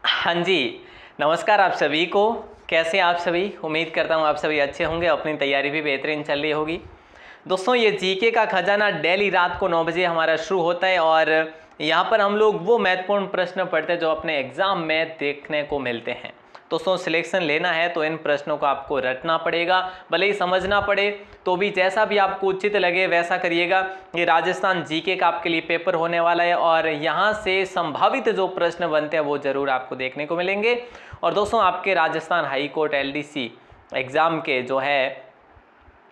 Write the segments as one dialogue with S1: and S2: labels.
S1: हाँ जी, नमस्कार आप सभी को। कैसे हैं आप सभी? उम्मीद करता हूँ आप सभी अच्छे होंगे, अपनी तैयारी भी बेहतरीन चल रही होगी। दोस्तों, ये जीके का खजाना डेली रात को 9 बजे हमारा शुरू होता है और यहाँ पर हम लोग वो महत्वपूर्ण प्रश्न पढ़ते हैं जो अपने एग्जाम में देखने को मिलते हैं। दोस्तों, सिलेक्शन लेना है तो इन प्रश्नों को आपको रटना पड़ेगा, भले ही समझना पड़े तो भी जैसा भी आपको उचित लगे वैसा करिएगा। ये राजस्थान जीके का आपके लिए पेपर होने वाला है और यहाँ से संभावित जो प्रश्न बनते हैं वो जरूर आपको देखने को मिलेंगे। और दोस्तों, आपके Rajasthan high court LDC exam के जो है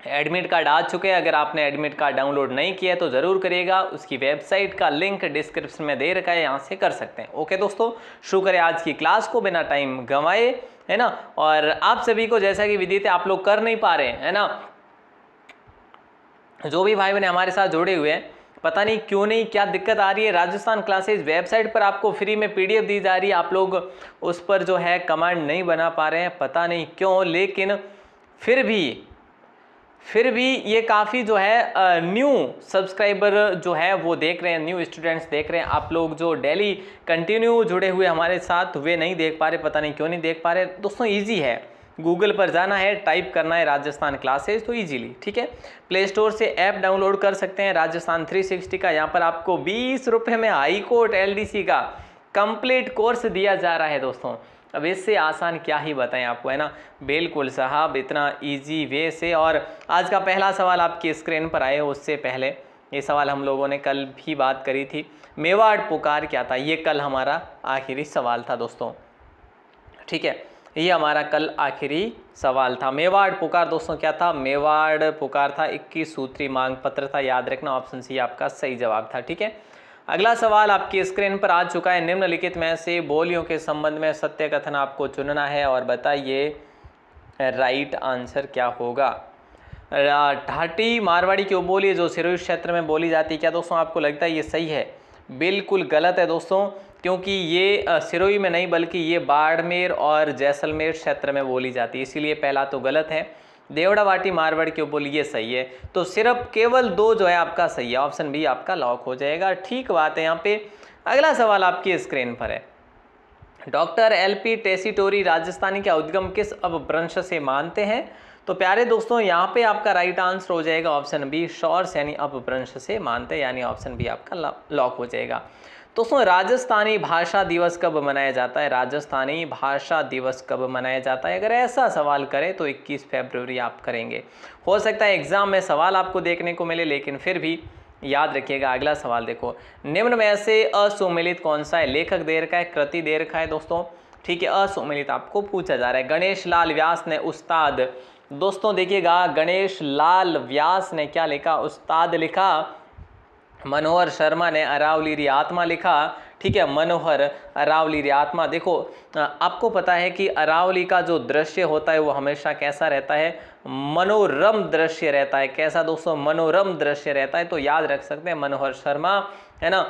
S1: एडमिट कार्ड आ चुके हैं। अगर आपने एडमिट कार्ड डाउनलोड नहीं किया है तो ज़रूर करिएगा। उसकी वेबसाइट का लिंक डिस्क्रिप्शन में दे रखा है, यहाँ से कर सकते हैं। ओके दोस्तों, शुरू करें आज की क्लास को बिना टाइम गंवाए, है ना। और आप सभी को जैसा कि विदित है, आप लोग कर नहीं पा रहे हैं, है ना। जो भी भाई बहन हमारे साथ जुड़े हुए हैं, पता नहीं क्यों नहीं, क्या दिक्कत आ रही है। राजस्थान क्लासेज वेबसाइट पर आपको फ्री में पीडीएफ दी जा रही है, आप लोग उस पर जो है कमांड नहीं बना पा रहे हैं, पता नहीं क्यों। लेकिन फिर भी ये काफ़ी जो है न्यू सब्सक्राइबर जो है वो देख रहे हैं, न्यू स्टूडेंट्स देख रहे हैं। आप लोग जो डेली कंटिन्यू जुड़े हुए हमारे साथ वे नहीं देख पा रहे, पता नहीं क्यों नहीं देख पा रहे। दोस्तों, इजी है, गूगल पर जाना है, टाइप करना है राजस्थान क्लासेज तो इजीली, ठीक है। प्ले स्टोर से ऐप डाउनलोड कर सकते हैं राजस्थान 360 का। यहाँ पर आपको 20 रुपये में हाई कोर्ट एलडीसी का कंप्लीट कोर्स दिया जा रहा है दोस्तों। अब इससे आसान क्या ही बताएं आपको, है ना। बिल्कुल साहब, इतना इजी वे से। और आज का पहला सवाल आपकी स्क्रीन पर आए उससे पहले ये सवाल हम लोगों ने कल भी बात करी थी, मेवाड़ पुकार क्या था। ये कल हमारा आखिरी सवाल था दोस्तों, ठीक है। ये हमारा कल आखिरी सवाल था। मेवाड़ पुकार दोस्तों क्या था? मेवाड़ पुकार था 21 सूत्री मांग पत्र था। याद रखना, ऑप्शन सी आपका सही जवाब था, ठीक है। अगला सवाल आपकी स्क्रीन पर आ चुका है। निम्नलिखित में से बोलियों के संबंध में सत्य कथन आपको चुनना है और बताइए राइट आंसर क्या होगा। ठाटी मारवाड़ी की बोली जो सिरोही क्षेत्र में बोली जाती है, क्या दोस्तों आपको लगता है ये सही है? बिल्कुल गलत है दोस्तों, क्योंकि ये सिरोही में नहीं बल्कि ये बाड़मेर और जैसलमेर क्षेत्र में बोली जाती है, इसीलिए पहला तो गलत है। देवड़ावाटी मारवाड़ की बोली ये सही है। तो सिर्फ केवल 2 जो है आपका सही है, ऑप्शन बी आपका लॉक हो जाएगा। ठीक बात है। यहाँ पे अगला सवाल आपकी स्क्रीन पर है। डॉक्टर एलपी टेसीटोरी राजस्थानी का उद्गम किस अपभ्रंश से मानते हैं? तो प्यारे दोस्तों, यहाँ पे आपका राइट आंसर हो जाएगा ऑप्शन बी, शॉर्स यानी अपभ्रंश से मानते हैं, यानी ऑप्शन बी आपका लॉक हो जाएगा। दोस्तों, राजस्थानी भाषा दिवस कब मनाया जाता है? राजस्थानी भाषा दिवस कब मनाया जाता है? अगर ऐसा सवाल करें तो 21 फरवरी आप करेंगे। हो सकता है एग्जाम में सवाल आपको देखने को मिले, लेकिन फिर भी याद रखिएगा। अगला सवाल देखो, निम्न में से असुमेलित कौन सा है? लेखक दे रखा है, कृति दे रखा है दोस्तों, ठीक है। असुमेलित आपको पूछा जा रहा है। गणेश लाल व्यास ने उस्ताद, दोस्तों देखिएगा, गणेश लाल व्यास ने क्या लिखा? उस्ताद लिखा। मनोहर शर्मा ने अरावली री आत्मा लिखा, ठीक है। मनोहर अरावली री आत्मा। देखो, आपको पता है कि अरावली का जो दृश्य होता है वो हमेशा कैसा रहता है? मनोरम दृश्य रहता है। कैसा दोस्तों? मनोरम दृश्य रहता है। तो याद रख सकते हैं मनोहर शर्मा, है ना।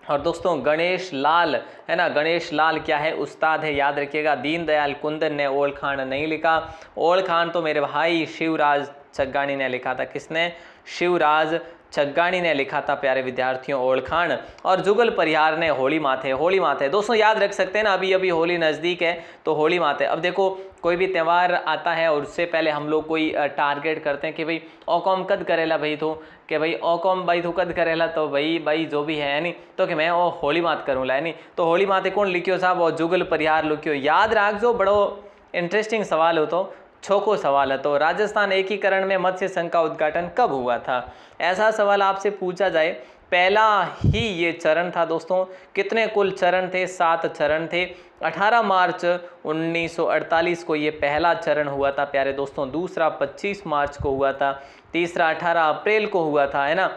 S1: और दोस्तों गणेश लाल, है ना, गणेश लाल क्या है? उस्ताद है, याद रखिएगा। दीनदयाल कुंदन ने ओलखान नहीं लिखा। ओलखान तो मेरे भाई शिवराज छग्गानी ने लिखा था। किसने? शिवराज छग्गानी ने लिखा था प्यारे विद्यार्थियों ओलखान। और जुगल परिहार ने होली माथे, होली माथे दोस्तों याद रख सकते हैं ना। अभी अभी होली नज़दीक है तो होली माथे। अब देखो, कोई भी त्यौहार आता है और उससे पहले हम लोग कोई टारगेट करते हैं कि भाई ओकॉम कद करेला भाई, तो कि भाई ओकॉम भाई तू कद करेला, तो भाई जो भी है नहीं तो कि मैं ओ होली मात करूँला, है नहीं। तो होली माते कौन लिखियो साहब? और जुगल परिहार लिखियो। याद रख जो, बड़ो इंटरेस्टिंग सवाल हो तो छोको सवाल है। तो राजस्थान एकीकरण में मत्स्य संघ का उद्घाटन कब हुआ था? ऐसा सवाल आपसे पूछा जाए, पहला ही ये चरण था दोस्तों। कितने कुल चरण थे? 7 चरण थे। 18 मार्च 1948 को ये पहला चरण हुआ था प्यारे दोस्तों। दूसरा 25 मार्च को हुआ था। तीसरा 18 अप्रैल को हुआ था, है ना।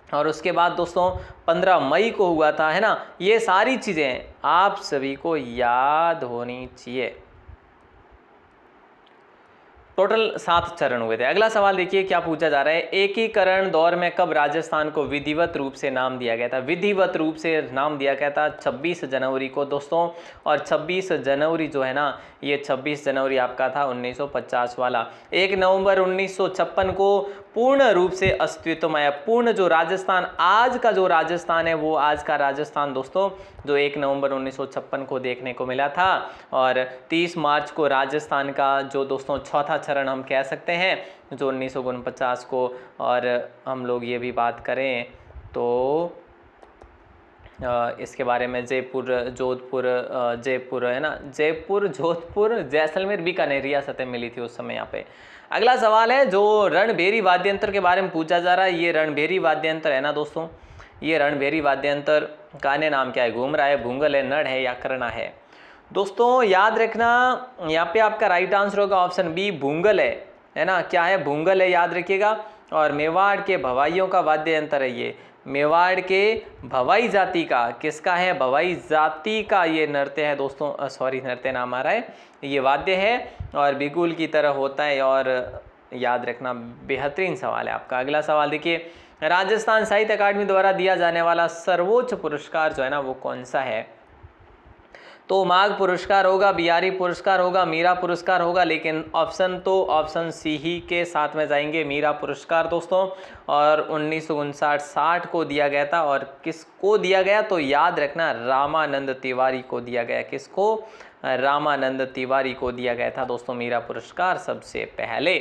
S1: और उसके बाद दोस्तों 15 मई को हुआ था, है ना। ये सारी चीज़ें आप सभी को याद होनी चाहिए। टोटल 7 चरण हुए थे। अगला सवाल देखिए क्या पूछा जा रहा है। एकीकरण दौर में कब राजस्थान को विधिवत रूप से नाम दिया गया था? विधिवत रूप से नाम दिया गया था 26 जनवरी को दोस्तों। और 26 जनवरी जो है ना, ये 26 जनवरी आपका था 1950 वाला। 1 नवंबर 1956 को पूर्ण रूप से अस्तित्व में है। पूर्ण जो राजस्थान, आज का जो राजस्थान है वो आज का राजस्थान दोस्तों जो 1 नवंबर 1956 को देखने को मिला था, और 30 मार्च को राजस्थान का जो दोस्तों चौथा चरण हम कह सकते हैं जो 1949 को, और हम लोग ये भी बात करें तो इसके बारे में जयपुर जयपुर है ना, जयपुर जोधपुर जैसलमेर बीकानेर रियासतें मिली थी उस समय यहाँ पे। अगला सवाल है जो रणभेरी वाद्य यंत्र के बारे में पूछा जा रहा है। ये रणभेरी वाद्य यंत्र है ना दोस्तों, ये रणभेरी वाद्य यंत्र का अन्य नाम क्या है? घूमरा है, भूंगल है, नड़ है या करना है? दोस्तों याद रखना यहाँ पे आपका राइट आंसर होगा ऑप्शन बी भूंगल है ना। क्या है? भूंगल है, याद रखिएगा। और मेवाड़ के भवाइयों का वाद्य यंत्र है ये, मेवाड़ के भवाई जाति का, किसका है? भवाई जाति का ये नृत्य है दोस्तों, सॉरी नृत्य नाम आ रहा है, ये वाद्य है और बिगुल की तरह होता है। और याद रखना बेहतरीन सवाल है आपका। अगला सवाल देखिए, राजस्थान साहित्य अकादमी द्वारा दिया जाने वाला सर्वोच्च पुरस्कार जो है ना वो कौन सा है? तो माघ पुरस्कार होगा, बिहारी पुरस्कार होगा, मीरा पुरस्कार होगा, लेकिन ऑप्शन सी ही के साथ में जाएंगे, मीरा पुरस्कार दोस्तों। और 1959-60 को दिया गया था, और किसको दिया गया? तो याद रखना रामानंद तिवारी को दिया गया। किसको? रामानंद तिवारी को दिया गया था दोस्तों मीरा पुरस्कार सबसे पहले।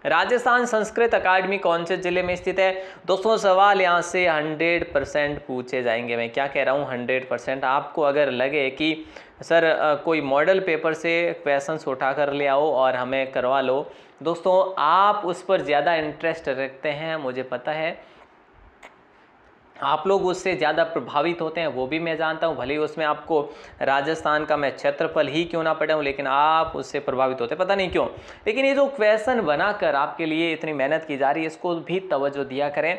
S1: राजस्थान संस्कृत अकादमी कौन से जिले में स्थित है? दोस्तों सवाल यहाँ से 100% पूछे जाएंगे। मैं क्या कह रहा हूँ 100%। आपको अगर लगे कि सर कोई मॉडल पेपर से क्वेश्चंस उठा कर ले आओ और हमें करवा लो, दोस्तों आप उस पर ज़्यादा इंटरेस्ट रखते हैं, मुझे पता है आप लोग उससे ज़्यादा प्रभावित होते हैं, वो भी मैं जानता हूँ। भले ही उसमें आपको राजस्थान का मैं क्षेत्रफल ही क्यों ना पढ़ा हूँ, लेकिन आप उससे प्रभावित होते, पता नहीं क्यों। लेकिन ये जो क्वेश्चन बनाकर आपके लिए इतनी मेहनत की जा रही है, इसको भी तवज्जो दिया करें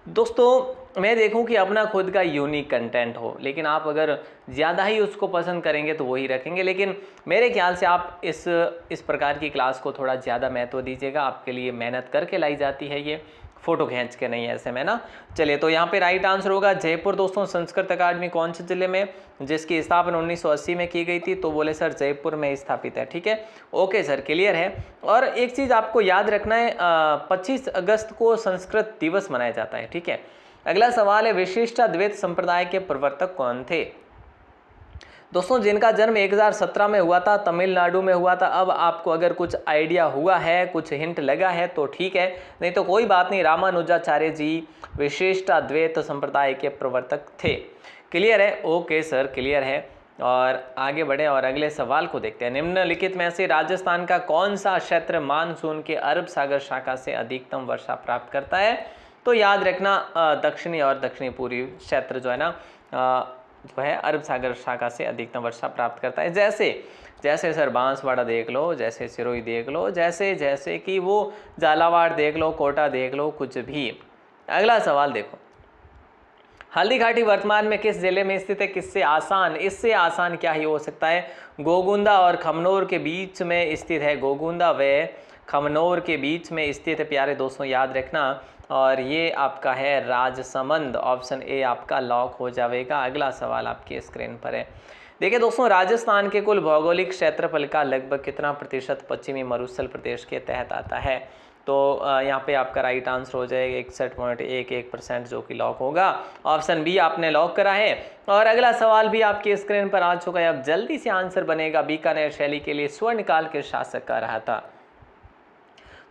S1: दोस्तों। मैं देखूं कि अपना खुद का यूनिक कंटेंट हो, लेकिन आप अगर ज़्यादा ही उसको पसंद करेंगे तो वही रखेंगे। लेकिन मेरे ख्याल से आप इस प्रकार की क्लास को थोड़ा ज़्यादा महत्व दीजिएगा। आपके लिए मेहनत करके लाई जाती है, ये फोटो खींच के नहीं, ऐसे में ना। चलिए, तो यहाँ पे राइट आंसर होगा जयपुर दोस्तों। संस्कृत अकादमी कौन से जिले में, जिसकी स्थापना 1980 में की गई थी? तो बोले सर जयपुर में स्थापित है। ठीक है, ओके सर, क्लियर है। और एक चीज़ आपको याद रखना है, 25 अगस्त को संस्कृत दिवस मनाया जाता है। ठीक है, अगला सवाल है विशिष्टाद्वैत संप्रदाय के प्रवर्तक कौन थे? दोस्तों जिनका जन्म 1017 में हुआ था, तमिलनाडु में हुआ था। अब आपको अगर कुछ आइडिया हुआ है, कुछ हिंट लगा है तो ठीक है, नहीं तो कोई बात नहीं। रामानुजाचार्य जी विशिष्टाद्वैत संप्रदाय के प्रवर्तक थे। क्लियर है? ओके सर, क्लियर है। और आगे बढ़े और अगले सवाल को देखते हैं। निम्नलिखित में से राजस्थान का कौन सा क्षेत्र मानसून के अरब सागर शाखा से अधिकतम वर्षा प्राप्त करता है? तो याद रखना दक्षिणी और दक्षिणी पूर्वी क्षेत्र जो है ना जो है अरब सागर शाखा से अधिकतम वर्षा प्राप्त करता है। जैसे सर बांसवाड़ा देख लो, जैसे सिरोही देख लो, जैसे कि वो झालावाड़ देख लो, कोटा देख लो, कुछ भी। अगला सवाल देखो, हल्दी घाटी वर्तमान में किस जिले में स्थित है? किससे आसान, इससे आसान क्या ही हो सकता है? गोगुंदा और खमनोर के बीच में स्थित है। गोगुंदा व खमनोर के बीच में स्थित है प्यारे दोस्तों, याद रखना। और ये आपका है राजसमंद। ऑप्शन ए आपका लॉक हो जाएगा। अगला सवाल आपकी स्क्रीन पर है। देखिए दोस्तों, राजस्थान के कुल भौगोलिक क्षेत्रफल का लगभग कितना प्रतिशत पश्चिमी मरुस्थल प्रदेश के तहत आता है? तो यहाँ पे आपका राइट आंसर हो जाएगा 61.11% जो कि लॉक होगा। ऑप्शन बी आपने लॉक करा है। और अगला सवाल भी आपकी स्क्रीन पर आ चुका है, अब जल्दी से आंसर बनेगा। बीकानेर शैली के लिए स्वर्णकाल के शासक का रहा था?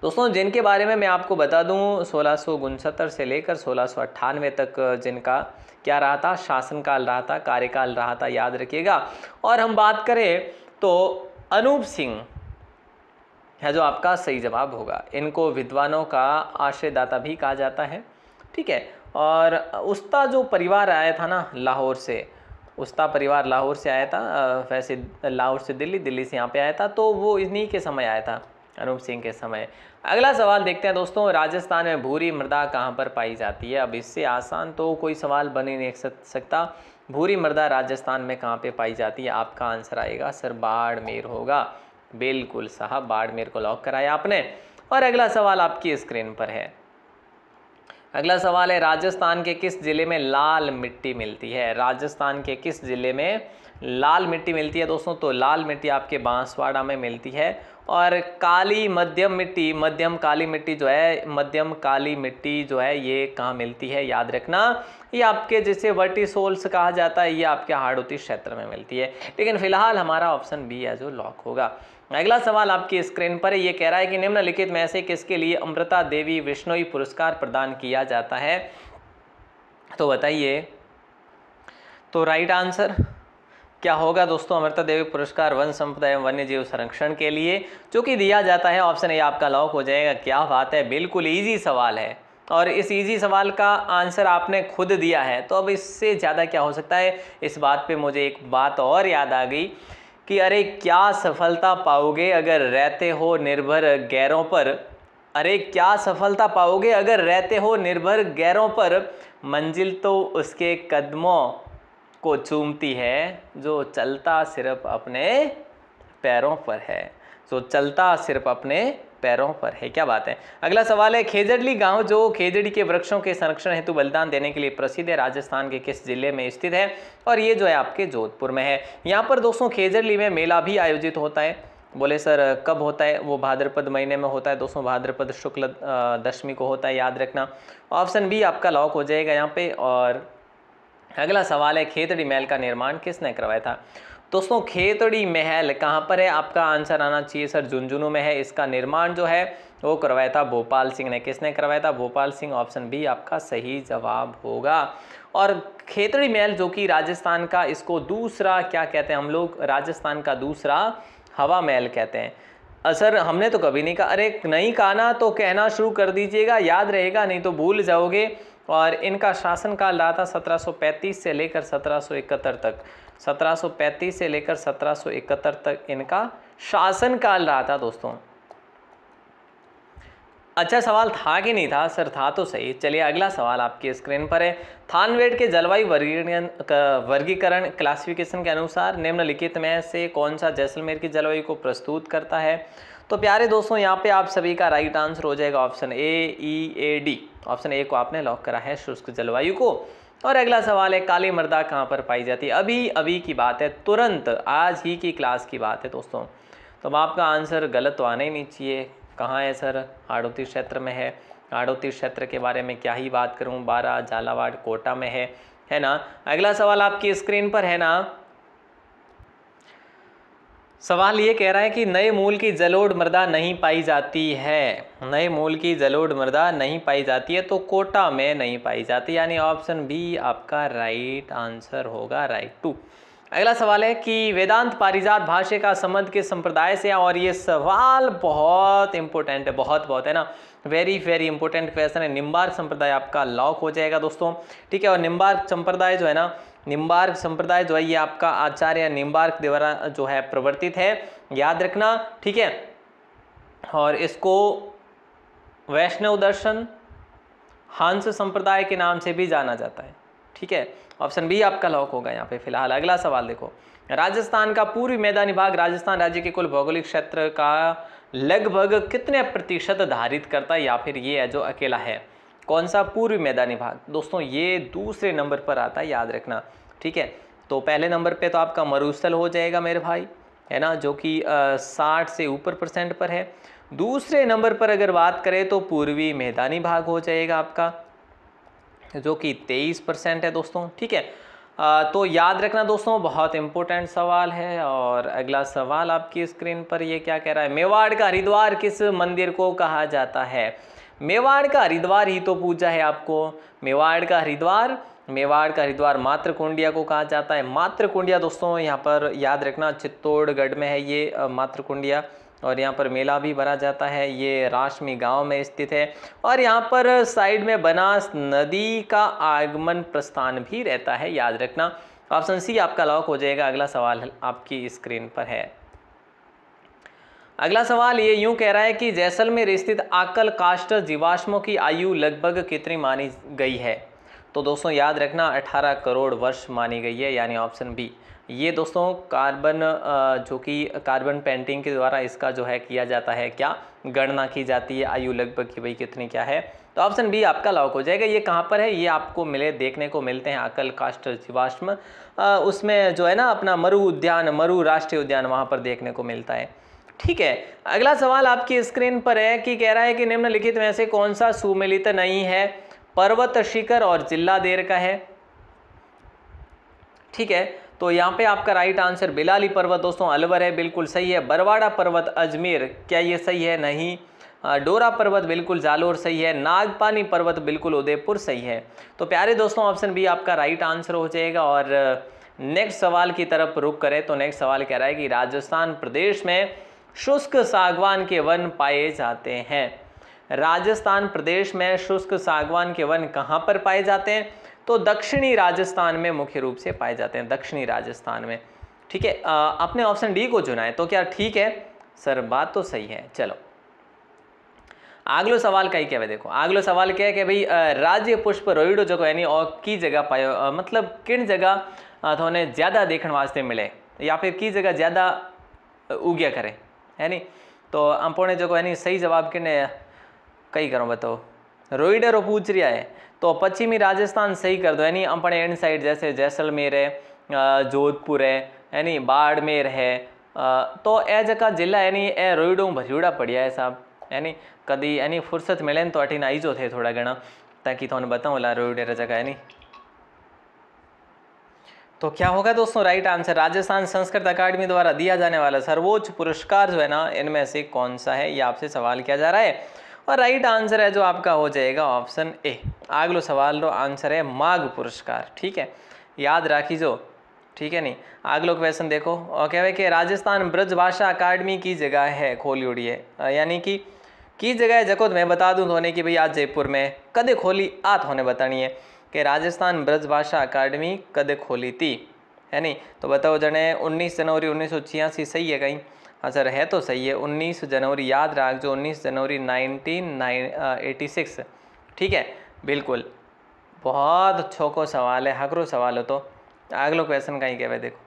S1: दोस्तों जिनके बारे में मैं आपको बता दूं, 1669 से लेकर 1698 तक जिनका क्या रहा था? शासनकाल रहा था, कार्यकाल रहा था, याद रखिएगा। और हम बात करें तो अनूप सिंह है जो आपका सही जवाब होगा। इनको विद्वानों का आश्रयदाता भी कहा जाता है। ठीक है, और उस्ता जो परिवार आया था ना लाहौर से, उस्ता परिवार लाहौर से आया था, वैसे लाहौर से दिल्ली, दिल्ली से यहाँ पे आया था, तो वो इन्हीं के समय आया था, अनूप सिंह के समय। अगला सवाल देखते हैं दोस्तों, राजस्थान में भूरी मृदा कहाँ पर पाई जाती है? अब इससे आसान तो कोई सवाल बन ही नहीं सकता। भूरी मृदा राजस्थान में कहाँ पे पाई जाती है? आपका आंसर आएगा सर बाड़मेर होगा। बिल्कुल साहब, बाड़मेर को लॉक कराया आपने। और अगला सवाल आपकी स्क्रीन पर है। अगला सवाल है, राजस्थान के किस जिले में लाल मिट्टी मिलती है? राजस्थान के किस जिले में लाल मिट्टी मिलती है दोस्तों? तो लाल मिट्टी आपके बांसवाड़ा में मिलती है। और काली मध्यम मिट्टी, मध्यम काली मिट्टी जो है, मध्यम काली मिट्टी जो है ये कहाँ मिलती है, याद रखना ये आपके जिसे वर्टिसोल्स कहा जाता है, ये आपके हाड़ौती क्षेत्र में मिलती है। लेकिन फिलहाल हमारा ऑप्शन बी है जो लॉक होगा। अगला सवाल आपकी स्क्रीन पर है, ये कह रहा है कि निम्नलिखित में से किसके लिए अमृता देवी विश्नोई पुरस्कार प्रदान किया जाता है, तो बताइए। तो राइट आंसर क्या होगा दोस्तों, अमृता देवी पुरस्कार वन संपदा एवं वन्य जीव संरक्षण के लिए जो कि दिया जाता है। ऑप्शन ए आपका लॉक हो जाएगा। क्या बात है, बिल्कुल इजी सवाल है और इस इजी सवाल का आंसर आपने खुद दिया है, तो अब इससे ज़्यादा क्या हो सकता है। इस बात पे मुझे एक बात और याद आ गई कि अरे क्या सफलता पाओगे अगर रहते हो निर्भर गैरों पर, अरे क्या सफलता पाओगे अगर रहते हो निर्भर गैरों पर, मंजिल तो उसके कदमों को चूमती है जो चलता सिर्फ अपने पैरों पर है, जो चलता सिर्फ अपने पैरों पर है। क्या बात है। अगला सवाल है, खेजड़ली गांव जो खेजड़ी के वृक्षों के संरक्षण हेतु बलिदान देने के लिए प्रसिद्ध है, राजस्थान के किस जिले में स्थित है, और ये जो है आपके जोधपुर में है। यहाँ पर दोस्तों खेजड़ली में मेला भी आयोजित होता है। बोले सर कब होता है, वो भाद्रपद महीने में होता है दोस्तों, भाद्रपद शुक्ल दशमी को होता है, याद रखना। ऑप्शन बी आपका लॉक हो जाएगा यहाँ पे। और अगला सवाल है, खेतड़ी महल का निर्माण किसने करवाया था। दोस्तों खेतड़ी महल कहाँ पर है, आपका आंसर आना चाहिए सर झुंझुनू में है। इसका निर्माण जो है वो करवाया था भोपाल सिंह ने। किसने करवाया था, भोपाल सिंह। ऑप्शन बी आपका सही जवाब होगा। और खेतड़ी महल जो कि राजस्थान का, इसको दूसरा क्या कहते हैं हम लोग, राजस्थान का दूसरा हवा महल कहते हैं। सर हमने तो कभी नहीं कहा, अरे नहीं कहा ना तो कहना शुरू कर दीजिएगा, याद रहेगा, नहीं तो भूल जाओगे। और इनका शासनकाल रहा था 1735 से लेकर 1771 तक, 1735 से लेकर 1771 तक इनका शासनकाल रहा था दोस्तों। अच्छा सवाल था कि नहीं था, सर था तो सही। चलिए अगला सवाल आपकी स्क्रीन पर है, थानवेड के जलवायु वर्गीकरण क्लासिफिकेशन के अनुसार निम्नलिखित में से कौन सा जैसलमेर की जलवायु को प्रस्तुत करता है। तो प्यारे दोस्तों यहाँ पे आप सभी का राइट आंसर हो जाएगा option A, E, A, D. Option A को आपने लॉक करा है, शुष्क जलवायु को। और अगला सवाल है, काली मृदा कहाँ पर पाई जाती है। अभी की बात है, तुरंत आज ही की क्लास की बात है दोस्तों। तो अब आपका आंसर गलत तो आना ही नहीं चाहिए। कहाँ है सर, हाड़ौती क्षेत्र में है। हाड़ौती क्षेत्र के बारे में क्या ही बात करूँ, बारा, झालावाड़, कोटा में है ना। अगला सवाल आपकी स्क्रीन पर है ना। सवाल ये कह रहा है कि नए मूल की जलोढ़ मृदा नहीं पाई जाती है, नए मूल की जलोढ़ मृदा नहीं पाई जाती है, तो कोटा में नहीं पाई जाती, यानी ऑप्शन बी आपका राइट आंसर होगा, राइट टू। अगला सवाल है कि वेदांत पारिजात भाष्य का संबंध किस संप्रदाय से है, और ये सवाल बहुत इंपॉर्टेंट है, बहुत है ना, वेरी इंपॉर्टेंट क्वेश्चन है। निम्बार्क संप्रदाय आपका लॉक हो जाएगा दोस्तों, ठीक है। और निम्बार्क संप्रदाय जो है ना, निम्बार्क संप्रदाय जो है ये आपका आचार्य निम्बार्क द्वारा जो है प्रवर्तित है, याद रखना, ठीक है। और इसको वैष्णव दर्शन, हंस संप्रदाय के नाम से भी जाना जाता है, ठीक है। ऑप्शन बी आपका लॉक होगा यहाँ पे फिलहाल। अगला सवाल देखो, राजस्थान का पूर्वी मैदानी भाग राजस्थान राज्य के कुल भौगोलिक क्षेत्र का लगभग कितने प्रतिशत धारित करता है, या फिर ये है जो अकेला है, कौन सा पूर्वी मैदानी भाग। दोस्तों ये दूसरे नंबर पर आता है, याद रखना, ठीक है। तो पहले नंबर पे तो आपका मरुस्थल हो जाएगा मेरे भाई, है ना, जो कि 60 से ऊपर % पर है। दूसरे नंबर पर अगर बात करें तो पूर्वी मैदानी भाग हो जाएगा आपका, जो कि 23% है दोस्तों, ठीक है। तो याद रखना दोस्तों, बहुत इंपॉर्टेंट सवाल है। और अगला सवाल आपकी स्क्रीन पर ये क्या कह रहा है, मेवाड़ का हरिद्वार किस मंदिर को कहा जाता है। मेवाड़ का हरिद्वार ही तो पूछा है आपको, मेवाड़ का हरिद्वार मातृकुंडिया को कहा जाता है। मातृकुंडिया दोस्तों यहाँ पर याद रखना चित्तौड़गढ़ में है ये मातृकुंडिया, और यहाँ पर मेला भी भरा जाता है। ये राशमी गांव में स्थित है, और यहाँ पर साइड में बनास नदी का आगमन प्रस्थान भी रहता है, याद रखना। ऑप्शन सी आपका लॉक हो जाएगा। अगला सवाल आपकी स्क्रीन पर है। अगला सवाल ये यूं कह रहा है कि जैसलमेर स्थित आकल काष्ठ जीवाश्मों की आयु लगभग कितनी मानी गई है। तो दोस्तों याद रखना 18 करोड़ वर्ष मानी गई है, यानी ऑप्शन बी। ये दोस्तों कार्बन जो कि कार्बन पेंटिंग के द्वारा इसका जो है किया जाता है, क्या गणना की जाती है आयु लगभग की भाई कितनी क्या है। तो ऑप्शन बी आपका लॉक हो जाएगा। ये कहाँ पर है, ये आपको देखने को मिलते हैं आकल काष्ठ जीवाश्म, उसमें जो है ना अपना मरु राष्ट्रीय उद्यान वहाँ पर देखने को मिलता है, ठीक है, अगला सवाल आपकी स्क्रीन पर है कि कह रहा है कि निम्नलिखित में से कौन सा सुमेलित नहीं है, पर्वत शिखर और जिला देर का है। ठीक है, तो यहाँ पे आपका राइट आंसर बिलाली पर्वत दोस्तों अलवर है, बिल्कुल सही है। बरवाड़ा पर्वत अजमेर, क्या ये सही है? नहीं। डोरा पर्वत बिल्कुल जालोर सही है। नागपानी पर्वत बिल्कुल उदयपुर सही है। तो प्यारे दोस्तों ऑप्शन बी आपका राइट आंसर हो जाएगा। और नेक्स्ट सवाल की तरफ रुख करें तो नेक्स्ट सवाल कह रहा है कि राजस्थान प्रदेश में शुष्क सागवान के वन पाए जाते हैं। राजस्थान प्रदेश में शुष्क सागवान के वन कहाँ पर पाए जाते हैं? तो दक्षिणी राजस्थान में मुख्य रूप से पाए जाते हैं, दक्षिणी राजस्थान में। ठीक है, आपने ऑप्शन डी को चुना है, तो क्या ठीक है सर? बात तो सही है। चलो अगलो सवाल कई क्या है, देखो अगलो सवाल क्या है कि भाई राज्य पुष्प रोइडो जो यानी और की जगह पायो, मतलब किन जगह थोने ज़्यादा देखने वास्ते मिले या फिर की जगह ज़्यादा उग्या करे, है नी? तो अपने जो है नी सही जवाब किने कई करो बताओ? रोइडरो पूछ रहा है तो पश्चिमी राजस्थान सही कर दो, यानी अपने एंड साइड जैसे जैसलमेर है, जोधपुर है नी, बाड़मेर है, तो ए जगह जिला यानी ए रोइडो भरियोड़ा पड़िया है साहब, है नी? कभी यानी फुर्सत मिले तो अठीन आई जो थे थोड़ा घना, ताकि थोड़ा बताऊँ ला रोइडे जगह है नी। तो क्या होगा दोस्तों राइट आंसर? राजस्थान संस्कृत अकादमी द्वारा दिया जाने वाला सर्वोच्च पुरस्कार जो है ना, इनमें से कौन सा है, ये आपसे सवाल किया जा रहा है। और राइट आंसर है जो आपका हो जाएगा ऑप्शन ए। अगलो सवाल रो आंसर है माघ पुरस्कार। ठीक है, याद राखीजो। ठीक है नी, अगलो क्वेश्चन देखो और क्या है कि राजस्थान ब्रज भाषा अकादमी की जगह है खोली उड़ी है, यानी कि जगह है जको मैं बता दूं होने की भाई आज जयपुर में कदे खोली आत होने बतानी है कि राजस्थान ब्रज भाषा अकादमी कदे खोली थी, है नी? तो बताओ जने 19 जनवरी 1986 सही है कहीं? हाँ सर है तो सही है, 19 जनवरी याद रख जो 19 जनवरी 1986। ठीक है बिल्कुल, बहुत छोको सवाल है, हकरो सवाल हो। तो अगलो क्वेश्चन कहीं कहवे देखो,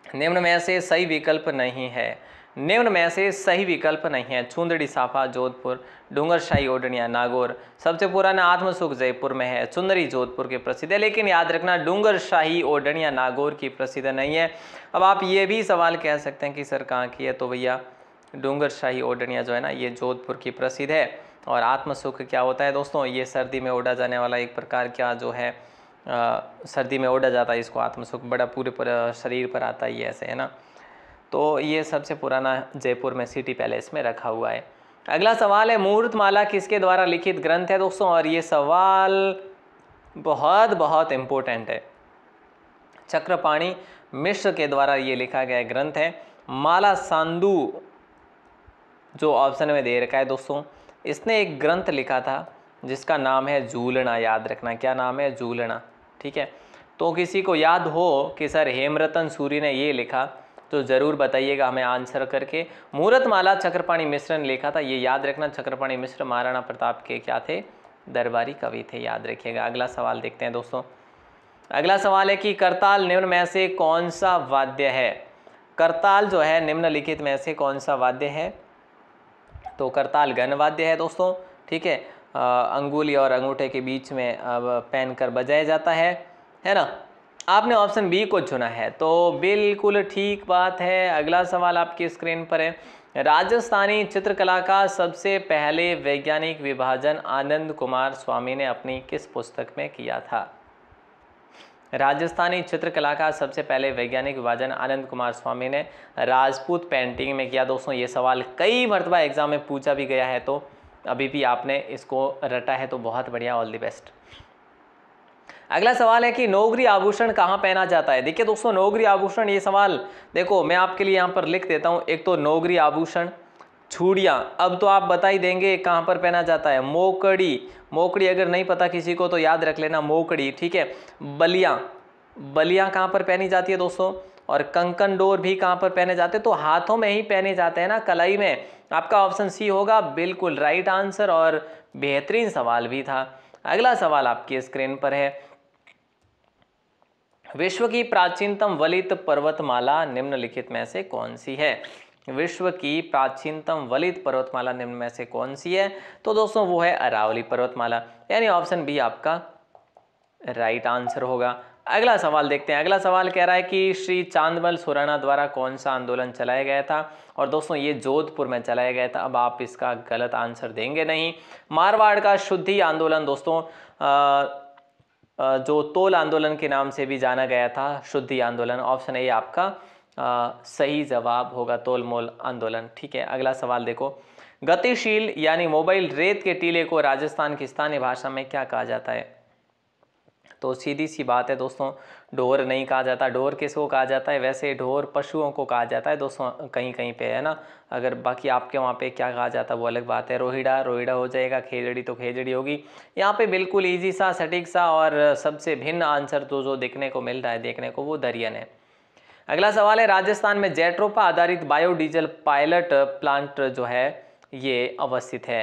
S1: निम्न में से सही विकल्प नहीं है, निम्न में से सही विकल्प नहीं है। चुंदड़ी साफा जोधपुर, डूंगरशाही ओडनिया नागौर, सबसे पुराना आत्मसुख जयपुर में है, चुंदड़ी जोधपुर के प्रसिद्ध है, लेकिन याद रखना डूंगरशाही ओडनिया नागौर की प्रसिद्ध नहीं है। अब आप ये भी सवाल कह सकते हैं कि सर कहाँ की है, तो भैया डूंगरशाही ओडनिया जो है ना ये जोधपुर की प्रसिद्ध है। और आत्मसुख क्या होता है दोस्तों? ये सर्दी में ओढ़ा जाने वाला एक प्रकार का जो है सर्दी में ओढ़ा जाता है इसको आत्मसुख, बड़ा पूरे शरीर पर आता ही ऐसे, है ना? तो ये सबसे पुराना जयपुर में सिटी पैलेस में रखा हुआ है। अगला सवाल है मुहूर्तमाला किसके द्वारा लिखित ग्रंथ है दोस्तों? और ये सवाल बहुत बहुत इम्पोर्टेंट है। चक्रपाणी मिश्र के द्वारा ये लिखा गया ग्रंथ है। माला सांदू जो ऑप्शन में दे रखा है दोस्तों, इसने एक ग्रंथ लिखा था जिसका नाम है झूलना। याद रखना क्या नाम है? झूलना। ठीक है, तो किसी को याद हो कि सर हेमरतन सूरी ने ये लिखा तो ज़रूर बताइएगा हमें आंसर करके। मुहूर्तमाला चक्रपाणी मिश्र ने लिखा था, ये याद रखना। चक्रपाणी मिश्र महाराणा प्रताप के क्या थे? दरबारी कवि थे, याद रखिएगा। अगला सवाल देखते हैं दोस्तों। अगला सवाल है कि करताल निम्न में से कौन सा वाद्य है? करताल जो है निम्नलिखित में से कौन सा वाद्य है? तो करताल घन वाद्य है दोस्तों। ठीक है, अंगुली और अंगूठे के बीच में पहन कर बजाया जाता है ना? आपने ऑप्शन बी को चुना है तो बिल्कुल ठीक बात है। अगला सवाल आपकी स्क्रीन पर है। राजस्थानी चित्रकला का सबसे पहले वैज्ञानिक विभाजन आनंद कुमार स्वामी ने अपनी किस पुस्तक में किया था? राजस्थानी चित्रकला का सबसे पहले वैज्ञानिक विभाजन आनंद कुमार स्वामी ने राजपूत पेंटिंग में किया दोस्तों। ये सवाल कई मरतबा एग्जाम में पूछा भी गया है, तो अभी भी आपने इसको रटा है तो बहुत बढ़िया, ऑल द बेस्ट। अगला सवाल है कि नौगरी आभूषण कहाँ पहना जाता है? देखिए दोस्तों नौगरी आभूषण, ये सवाल देखो मैं आपके लिए यहाँ पर लिख देता हूँ। एक तो नौगरी आभूषण, चूड़ियाँ, अब तो आप बता ही देंगे कहाँ पर पहना जाता है। मोकड़ी, मोकड़ी अगर नहीं पता किसी को तो याद रख लेना मोकड़ी। ठीक है, बलियाँ, बलियाँ कहाँ पर पहनी जाती है दोस्तों? और कंकन डोर भी कहाँ पर पहने जाते हैं? तो हाथों में ही पहने जाते हैं ना, कलाई में। आपका ऑप्शन सी होगा बिल्कुल राइट आंसर और बेहतरीन सवाल भी था। अगला सवाल आपकी स्क्रीन पर है। विश्व की प्राचीनतम वलित पर्वतमाला निम्नलिखित में से कौन सी है? विश्व की प्राचीनतम वलित पर्वतमाला निम्न में से कौन सी है? तो दोस्तों वो है अरावली पर्वतमाला, यानी ऑप्शन बी आपका राइट आंसर होगा। अगला सवाल देखते हैं। अगला सवाल कह रहा है कि श्री चांदमल सुराणा द्वारा कौन सा आंदोलन चलाया गया था, और दोस्तों ये जोधपुर में चलाया गया था। अब आप इसका गलत आंसर देंगे नहीं। मारवाड़ का शुद्धि आंदोलन दोस्तों जो तोल आंदोलन के नाम से भी जाना गया था, शुद्धि आंदोलन, ऑप्शन ए आपका सही जवाब होगा, तोल मोल आंदोलन। ठीक है, अगला सवाल देखो। गतिशील यानी मोबाइल रेत के टीले को राजस्थान की स्थानीय भाषा में क्या कहा जाता है? तो सीधी सी बात है दोस्तों, ढोर नहीं कहा जाता। ढोर किसको कहा जाता है? वैसे ढोर पशुओं को कहा जाता है दोस्तों, कहीं कहीं पे, है ना। अगर बाकी आपके वहाँ पे क्या कहा जाता है वो अलग बात है। रोहिड़ा रोहिड़ा हो जाएगा, खेजड़ी तो खेजड़ी होगी। यहाँ पे बिल्कुल ईजी सा, सटीक सा और सबसे भिन्न आंसर तो जो देखने को मिल रहा है, देखने को, वो दरियन है। अगला सवाल है, राजस्थान में जेट्रोफा आधारित बायोडीजल पायलट प्लांट जो है ये अवस्थित है।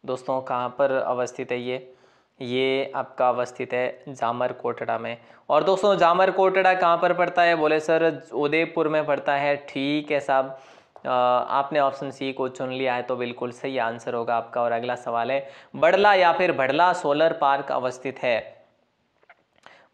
S1: दोस्तों कहाँ पर अवस्थित है ये आपका अवस्थित है जामर कोटड़ा में। और दोस्तों जामर कोटड़ा कहाँ पर पड़ता है? बोले सर उदयपुर में पड़ता है। ठीक है साहब, आपने ऑप्शन सी को चुन लिया है तो बिल्कुल सही आंसर होगा आपका। और अगला सवाल है, बड़ला या फिर भड़ला सोलर पार्क अवस्थित है।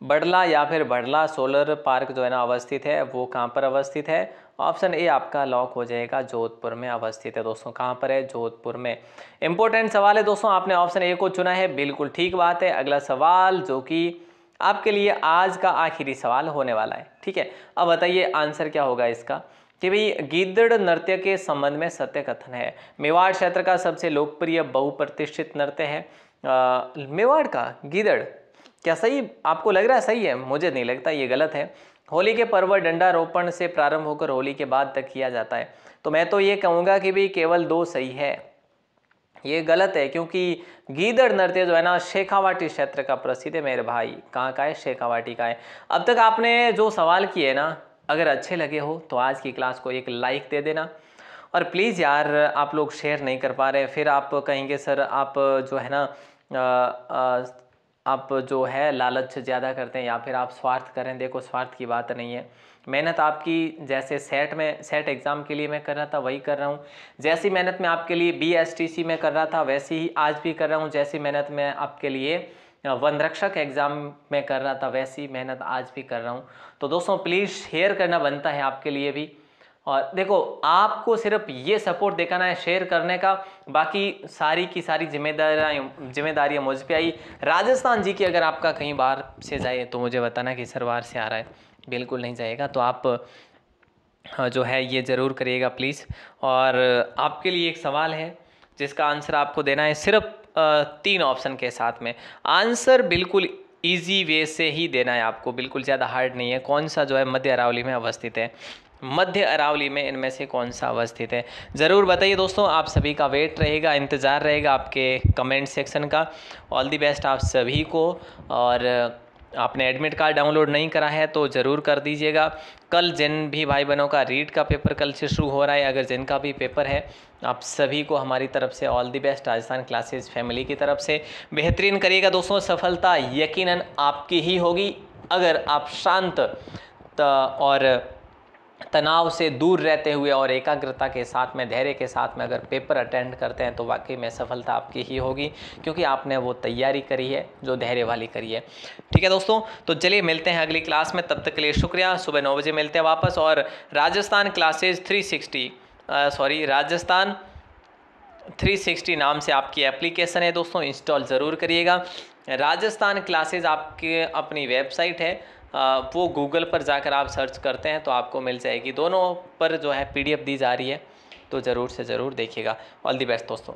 S1: बड़ला या फिर भड़ला सोलर पार्क जो है ना अवस्थित है, वो कहाँ पर अवस्थित है? ऑप्शन ए आपका लॉक हो जाएगा, जोधपुर में अवस्थित है दोस्तों। कहाँ पर है? जोधपुर में। इंपॉर्टेंट सवाल है दोस्तों, आपने ऑप्शन ए को चुना है, बिल्कुल ठीक बात है। अगला सवाल जो कि आपके लिए आज का आखिरी सवाल होने वाला है। ठीक है, अब बताइए आंसर क्या होगा इसका कि भाई गीदड़ नृत्य के संबंध में सत्य कथन है। मेवाड़ क्षेत्र का सबसे लोकप्रिय बहुप्रतिष्ठित नृत्य है मेवाड़ का गीदड़। क्या सही आपको लग रहा है? सही है? मुझे नहीं लगता, ये गलत है। होली के पर्व डंडारोपण से प्रारंभ होकर होली के बाद तक किया जाता है। तो मैं तो ये कहूँगा कि भाई केवल 2 सही है, ये गलत है, क्योंकि गीदड़ नृत्य जो है ना शेखावाटी क्षेत्र का प्रसिद्ध है मेरे भाई। कहाँ का है? शेखावाटी का है। अब तक आपने जो सवाल किए ना, अगर अच्छे लगे हो तो आज की क्लास को एक लाइक दे देना। और प्लीज़ यार आप लोग शेयर नहीं कर पा रहे, फिर आप कहेंगे सर आप जो है ना आप जो है लालच ज़्यादा करते हैं या फिर आप स्वार्थ करें। देखो स्वार्थ की बात नहीं है, मेहनत आपकी जैसे सेट एग्ज़ाम के लिए मैं कर रहा था वही कर रहा हूँ। जैसी मेहनत मैं आपके लिए BSTC में कर रहा था वैसी ही आज भी कर रहा हूँ। जैसी मेहनत मैं आपके लिए वनरक्षक एग्ज़ाम में कर रहा था वैसी मेहनत आज भी कर रहा हूँ। तो दोस्तों प्लीज़ शेयर करना बनता है आपके लिए भी। और देखो आपको सिर्फ ये सपोर्ट दिखाना है शेयर करने का, बाकी सारी की सारी जिम्मेदारियाँ मुझ पे आई। राजस्थान जी की अगर आपका कहीं बाहर से जाए तो मुझे बताना कि सर बाहर से आ रहा है, बिल्कुल नहीं जाएगा। तो आप जो है ये ज़रूर करिएगा प्लीज़। और आपके लिए एक सवाल है जिसका आंसर आपको देना है सिर्फ 3 ऑप्शन के साथ में। आंसर बिल्कुल ईजी वे से ही देना है आपको, बिल्कुल ज़्यादा हार्ड नहीं है। कौन सा जो है मध्य अरावली में अवस्थित है? मध्य अरावली में इनमें से कौन सा अवस्थित है? ज़रूर बताइए दोस्तों, आप सभी का वेट रहेगा, इंतज़ार रहेगा आपके कमेंट सेक्शन का। ऑल दी बेस्ट आप सभी को। और आपने एडमिट कार्ड डाउनलोड नहीं करा है तो ज़रूर कर दीजिएगा। कल जिन भी भाई बहनों का रीट का पेपर कल से शुरू हो रहा है, अगर जिनका भी पेपर है, आप सभी को हमारी तरफ से all the best, Rajasthan classes family की तरफ से। बेहतरीन करिएगा दोस्तों, सफलता यकीनन आपकी ही होगी अगर आप शांत और तनाव से दूर रहते हुए और एकाग्रता के साथ में, धैर्य के साथ में अगर पेपर अटेंड करते हैं तो वाकई में सफलता आपकी ही होगी, क्योंकि आपने वो तैयारी करी है जो धैर्य वाली करी है। ठीक है दोस्तों, तो चलिए मिलते हैं अगली क्लास में, तब तक के लिए शुक्रिया। सुबह 9 बजे मिलते हैं वापस। और राजस्थान क्लासेज 360 राजस्थान 360 नाम से आपकी एप्लीकेशन है दोस्तों, इंस्टॉल ज़रूर करिएगा। राजस्थान क्लासेज आपके अपनी वेबसाइट है, वो गूगल पर जाकर आप सर्च करते हैं तो आपको मिल जाएगी। दोनों पर जो है PDF दी जा रही है, तो ज़रूर से ज़रूर देखिएगा। ऑल दी बेस्ट दोस्तों।